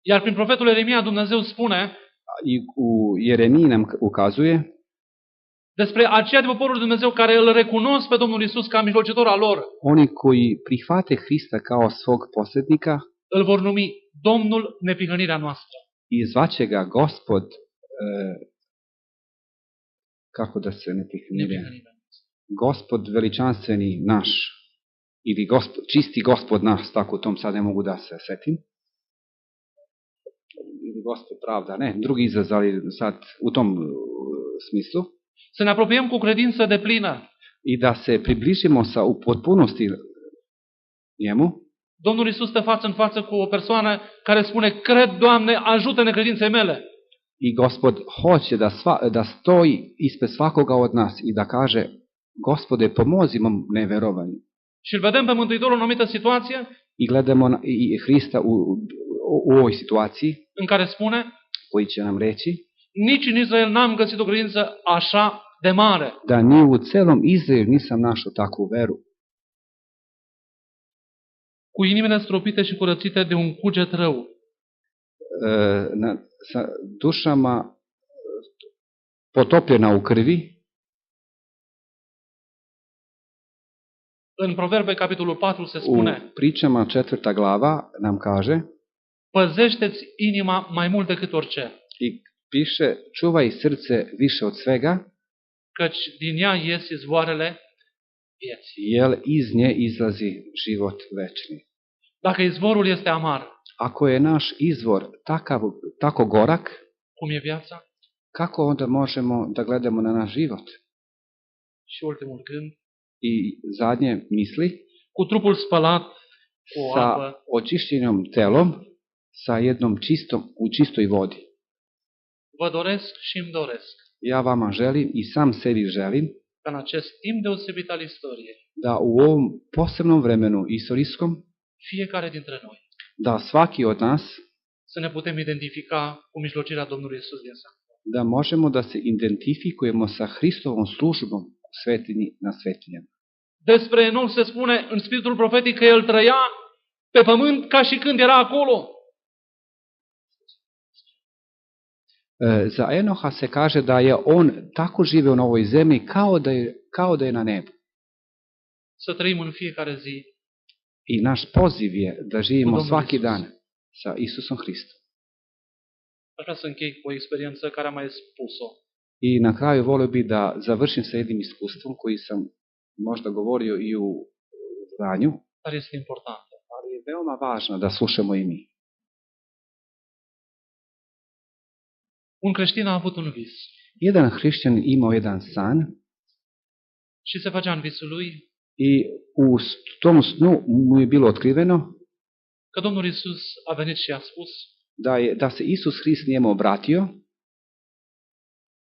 Iar prin profetul Ieremia Dumnezeu spune I u Jeremiji nam ukazuje despre aceia de poporul lui Dumnezeu care îl recunosc pe Domnul Isus ca mijlocitor al lor, oni koji prihvate Hrista kao svog posrednika îl vor numi Domnul neprihănirea noastră. i zvaće ga Gospod, kako da se ne prihnire, Neprihănirea. Gospod veličanstveni naš, ili čisti Gospod naš, tako u tom sad ne mogu da se setim, ili Gospod pravda, ne, drugi izraz, ali sad u tom smislu, Să ne apropiem cu credință deplină. i da se približimo sa u potpunosti njemu. Domnul Isus stă față în față cu o persoană care spune: cred, Doamne, ajută-ne credinței mele. I Gospod hoće da stoji ispred svakoga od nas i da kaže: Gospode, pomozi mom neverovanju. Și îl vedem pe Mântuitorul în o anumită situație I gledamo i Hrista u ovoj situaciji în care spune: koji će nam reći nici în Israel n-am găsit o credință așa de mare. da ni u celom Izraelu nisam našao takvu veru. Cu inimile stropite și curățite de un cuget rău, Sa dušama potopljena u krvi. în Proverbe, capitolul 4, se U spune: pričama 4. glava nam kaže păzește-ți inima mai mult decât orice, i piše: čuvaj srce više od svega, căci din ea ies izvoarele vieții. jer iz nje izlazi život večni. Dacă izvorul este amar, Ako je naš izvor tako gorak, cum e viața? kako onda možemo da gledamo na naš život? Și ultimul gând, I zadnje misli, cu trupul spălat cu sa apă, očišćenom telom, sa jednom u čistoj vodi. vă doresc și îmi doresc Ja vama želim i sam sebi želim ca în acest timp deosebit al istoriei, da u ovom posebnom vremenu istorijskom, fiecare dintre noi da svaki od nas, să ne putem identifica cu mijlocirea Domnului Isus din sanctuar. da možemo da se identifikujemo sa Hristovom službom u svetinji na svetinjama. Despre Enoch se spune în spiritul profetic că el trăia pe pământ ca și când era acolo. Za Enoha se kaže da je on tako živeo na ovoj zemlji kao da je na nebu. Să trăim în fiecare zi I naš poziv je da živimo Domnul svaki Isus. dan sa Isusom Hristom. Aș vrea să închei cu o experiență care am mai spus-o. I na kraju volio bi da završim sa jednim iskustvom koji sam možda govorio i u zdanju, Dar este importantă. ali je veoma važno da slušamo i mi. Un creștin a avut un vis Jedan hrišćan imao jedan san și se făcea în visul lui i u tom snu mu je bilo otkriveno că Domnul Iisus a venit și a spus: da se Isus Hrist njemu obratio: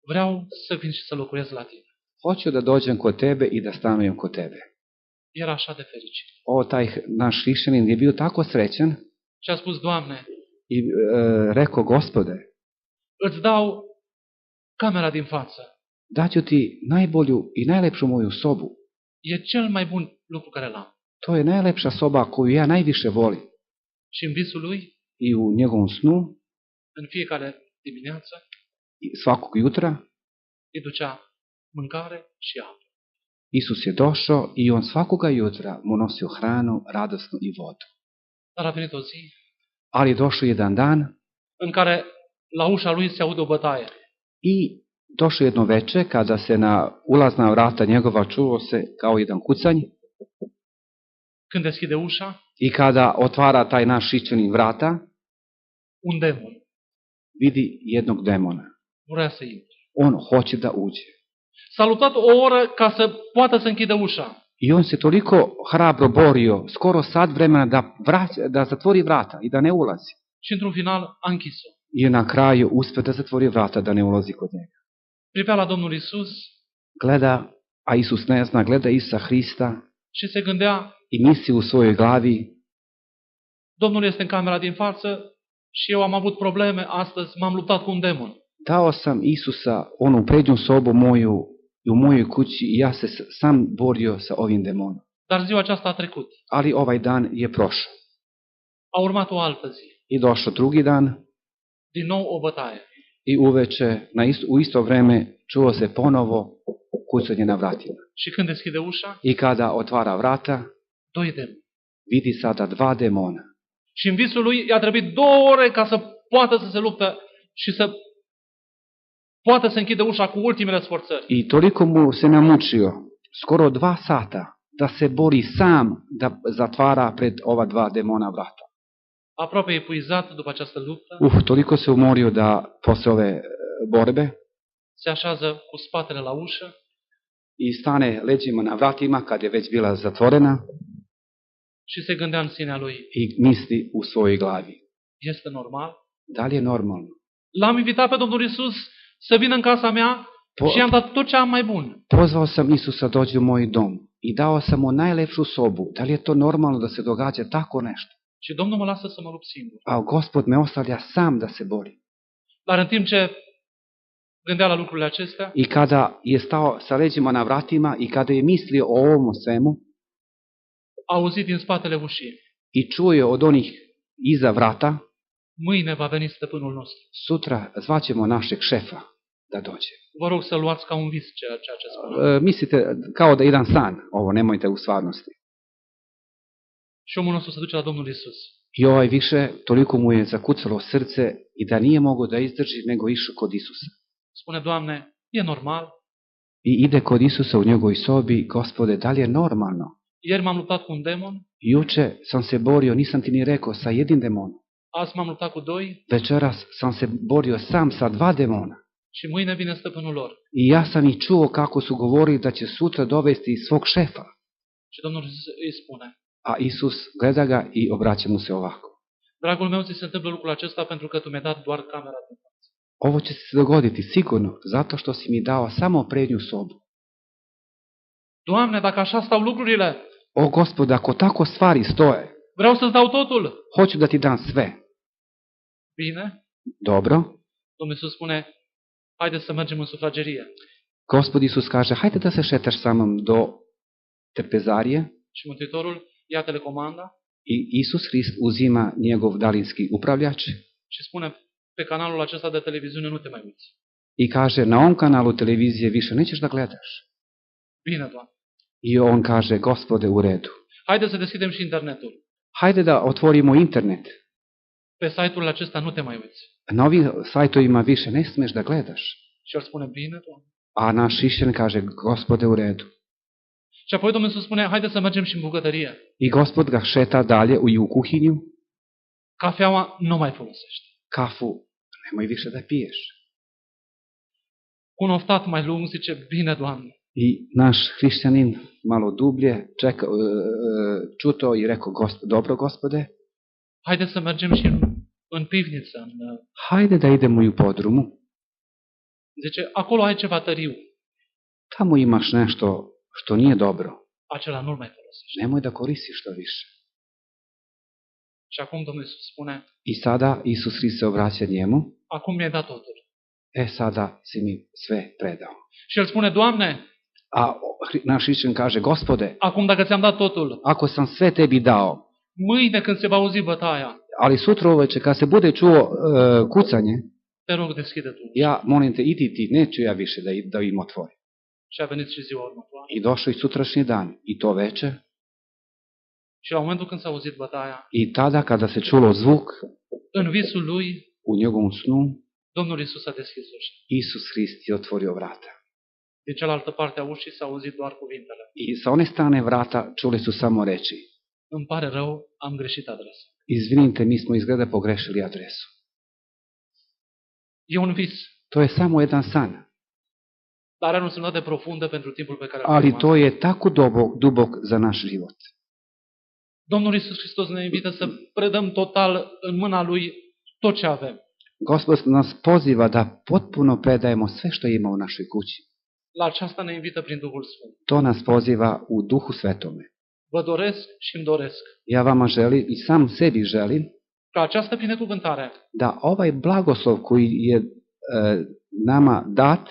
vreau să vin și să locuiesc la tine. hoću da dođem kod tebe i da stanujem kod tebe. Era așa de fericit. Taj naš hrišćanin je bio tako srećan Și a spus: Doamne, i rekao: Gospode, îți dau camera din față. daću ti najbolju i najlepšu moju sobu. E cel mai bun lucru care l-am. To je najlepša soba koju ja najviše volim. Și în visul lui, I u njegovom snu, în fiecare dimineață, svakog jutra, îi ducea mâncare și apă. Isus je došao i on svakoga jutra mu nosio hranu, radosnu i vodu. Dar a venit o zi Ali je došao jedan dan în care la ușa lui se aude o bătaie. i došlo jedno veče kada se na ulazna vrata njegova čuo se kao jedan kucanj Când deschide ușa, i kada otvara taj naš hrišćanin vrata, un demon vidi jednog demona. vrea să intre. On hoće da uđe. S-a luptat o oră ca să poată să închidă ușa. I on se toliko hrabro borio, skoro sat vremena da zatvori vrata i da ne ulazi. Și într-un final a închis-o. I na kraju uspio da zatvori vrata da ne ulazi kod njega. Privea la Domnul Iisus Gleda, a Isus ne zna, gleda Isusa Hrista și se gândea: i misli u svojoj glavi: Domnul este în camera din față și eu am avut probleme astăzi, m-am luptat cu un demon. dao sam Isusa onu prednju sobu moju i u mojoj kući i ja se sam borio sa ovim demonom. Dar ziua aceasta a trecut. Ali ovaj dan je prošao. A urmat o altă zi. I došao drugi dan Din nou o bătaie. i uveče u isto vreme čuo se ponovo kucanje na vratima. Și când deschide ușa, I kada otvara vrata, doi demoni. vidi sada dva demona. Și în visul lui i-a trebuit 2 ore ca să poată să se luptă și să poată să închidă ușa cu ultimele sforțări. I toliko mu se namučio, skoro 2 sata, da se bori sam da zatvara pred ova dva demona vrata. Aproape epuizat după această luptă, Toliko se umorio da posle ove borbe se așează cu spatele la ușă i stane leđima na vratima kad je već bila zatvorena și se gândea în sinea lui: i misli u svojoj glavi: este normal? da li je normalno? L-am invitat pe Domnul Iisus să vină în casa mea și i-am dat tot ce am mai bun. Pozvao sam Isusa dođe u moj dom i dao sam mu najlepšu sobu. Da li je to normalno da se događa tako nešto? Și Domnul mă lasă să mă lupt singur. A Gospod me ostavlja sam da se bori. Dar în timp ce gândea la lucrurile acestea, I kada je stao sa leđima na vratima i kada je mislio o ovom svemu a auzit din spatele ușii: i čuo je od onih iza vrata: mâine va veni stăpânul nostru. sutra zvaćemo našeg šefa da dođe. Vă rog să luați ca un vis ceea ce spun. Mislite kao da je jedan san, ovo nemojte u stvarnosti. Și omul nostru se duce la Domnul Iisus. I ovaj više, toliko mu je zakucalo srce i da nije mogao da izdrži, nego išao kod Isusa. Spune: Doamne, e normal? I ide kod Isusa u njegovoj sobi: Gospode, da li je normalno? Ieri m-am luptat cu un demon, Juče sam se borio, nisam ti ni rekao, sa jednim demonom. azi m-am luptat cu 2 Večeras sam se borio sam sa 2 demona. și mâine vine stăpânul lor. I ja sam ih čuo kako su govorili da će sutra dovesti svog šefa. Și Domnul îi spune: A Isus gleda ga i obraća mu se ovako: dragul meu, ți se întâmplă lucrul acesta pentru că tu mi-ai dat doar camera din față. ovo će se dogoditi sigurno, zato što si mi dao samo prednju sobu. Doamne, dacă așa stau lucrurile, O Gospode, ako tako stvari stoje, vreau să-ți dau totul. hoću da ti dam sve. Bine? Dobro. Domnul Iisus spune: haideți să mergem în sufragerie. Gospod Isus kaže: hajde da se šetaš sa mnom do trpezarije. Și Mântuitorul ia telecomanda I Isus Hrist uzima njegov daljinski upravljač și spune: pe canalul acesta de televiziune nu te mai uiți. i kaže: na ovom kanalu televizije više nećeš da gledaš. Bine, Doamne. I on kaže: Gospode, u redu. Haideți să deschidem și internetul. Hajde da otvorimo internet. Pe site-urile acestea nu te mai uiți. Na ovim sajtovima više ne smeš da gledaš. Și el spune: bine, Doamne. A naš hrišćanin kaže: Gospode, u redu. Și apoi Domnul Iisus spune: haideți să mergem și în bucătărie. I Gospod ga šeta dalje u kuhinju. Cafeaua nu mai folosește. Kafu nemoj više da piješ. Cu un oftat mai lung zice, bine, Doamne. I naš hrišćanin malo dublje čuto i rekao, dobro gospode, Haideți să mergem și în pivniță. hajde da idemo i u podrumu, Zice, acolo ai ceva tăriu. tamo imaš nešto što nije dobro, Acela nu-l mai folosești. nemoj da koristiš to više. Și acum Domnul Iisus spune, I sada Isus Hrist se obraća njemu, acum mi-ai dat totul. sada si mi sve predao. Și el spune, Doamne, A naš hrišćan kaže, gospode, acum dacă ți-am dat totul, ako sam sve tebi dao, mâine când se va auzi bătaia, ali sutra uveče kad se bude čuo kucanje, te rog, deschide tu. ja molim te, idi ti, neću ja više da im otvori. Și a venit și ziua următoare. I došao i sutrašnji dan, i to veče, Și la momentul când s-a auzit bătaia, i tada kada se čulo zvuk în visul lui, u njegovom snu, Domnul Iisus a deschis ușa. Isus Hrist je otvorio vrata. Din cealaltă parte a ușii s-a auzit doar cuvintele. I sa one strane vrata čuli su samo reči, Îmi pare rău, am greșit adresa. izvinite, mi smo izgleda pogrešili adresu. E un vis, To je samo jedan san, dar are o însemnătate profundă pentru timpul pe care îl ali trăim to je tako dubok za naš život. Domnul Iisus Hristos ne invită să predăm total în mâna Lui tot ce avem. Gospod nas poziva da potpuno predajemo sve što ima u našoj kući. La aceasta ne invită prin Duhul Sfânt. To nas poziva u Duhu Svetome. Vă doresc și îmi doresc Ja vama želim i sam sebi želim ca această binecuvântare da ovaj blagoslov koji je nama dat,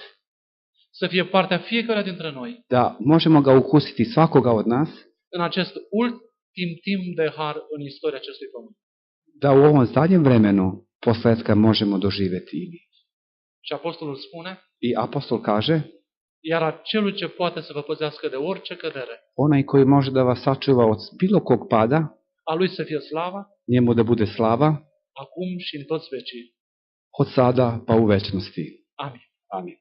să fie partea fiecăruia dintre noi da možemo ga ukusiti svakoga od nas, în acest ultim timp de har în istoria acestui pământ. da u ovom zadnjem vremenu posletka možemo doživjeti i mi. Și Apostolul spune, I apostol kaže, iar acelui ce poate să vă păzească de orice cădere, onaj koji može da vas sačuva od bilo kog pada, a Lui să fie slava, njemu da bude slava, acum și în toți vecii. od sada pa u večnosti. Amin. Amin.